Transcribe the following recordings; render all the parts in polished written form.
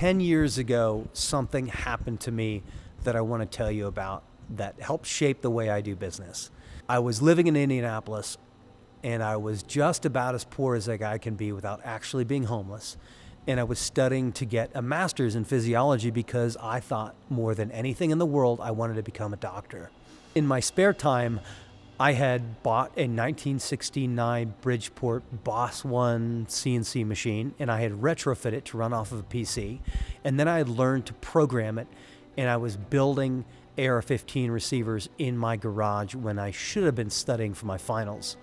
10 years ago, something happened to me that I want to tell you about that helped shape the way I do business. I was living in Indianapolis, and I was just about as poor as a guy can be without actually being homeless. And I was studying to get a master's in physiology because I thought more than anything in the world, I wanted to become a doctor. In my spare time, I had bought a 1969 Bridgeport Boss 1 CNC machine, and I had retrofit it to run off of a PC. And then I had learned to program it, and I was building AR-15 receivers in my garage when I should have been studying for my finals.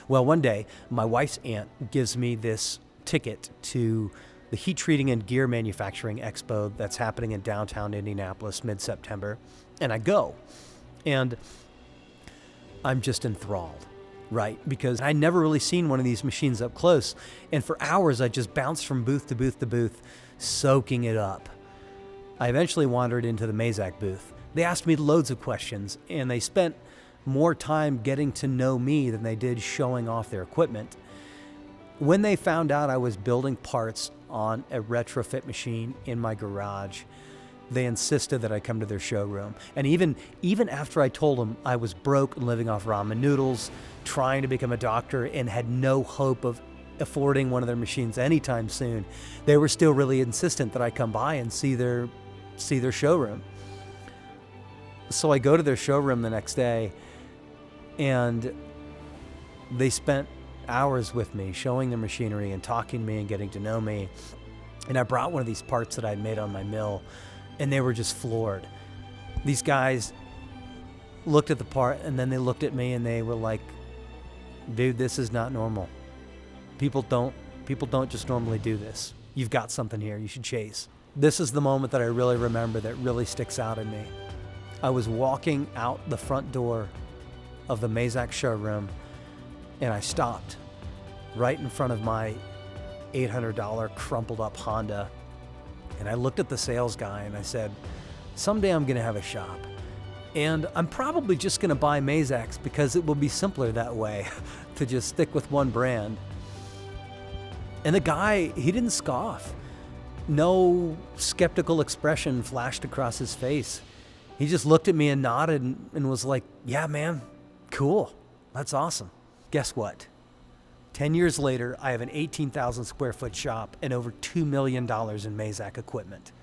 Well, one day, my wife's aunt gives me this ticket to the Heat Treating and Gear Manufacturing Expo that's happening in downtown Indianapolis mid-September, and I go. And I'm just enthralled, right? Because I'd never really seen one of these machines up close. And for hours, I just bounced from booth to booth to booth, soaking it up. I eventually wandered into the Mazak booth. They asked me loads of questions, and they spent more time getting to know me than they did showing off their equipment. When they found out I was building parts on a retrofit machine in my garage, they insisted that I come to their showroom. And even after I told them I was broke and living off ramen noodles, trying to become a doctor and had no hope of affording one of their machines anytime soon, they were still really insistent that I come by and see their showroom. So I go to their showroom the next day, and they spent hours with me, showing their machinery and talking to me and getting to know me. And I brought one of these parts that I'd made on my mill, and they were just floored. These guys looked at the part, and then they looked at me, and they were like, dude, this is not normal. People don't just normally do this. You've got something here you should chase. This is the moment that I really remember that really sticks out in me. I was walking out the front door of the Mazak showroom, and I stopped right in front of my $800 crumpled up Honda. And I looked at the sales guy and I said, someday I'm gonna have a shop. And I'm probably just gonna buy Mazaks because it will be simpler that way to just stick with one brand. And the guy, he didn't scoff. No skeptical expression flashed across his face. He just looked at me and nodded and was like, yeah, man, cool. That's awesome. Guess what? 10 years later, I have an 18,000 square foot shop and over $2 million in Mazak equipment.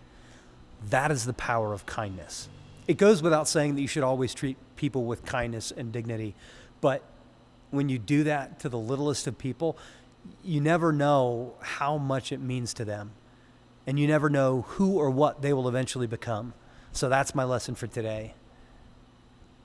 That is the power of kindness. It goes without saying that you should always treat people with kindness and dignity, but when you do that to the littlest of people, you never know how much it means to them, and you never know who or what they will eventually become. So that's my lesson for today.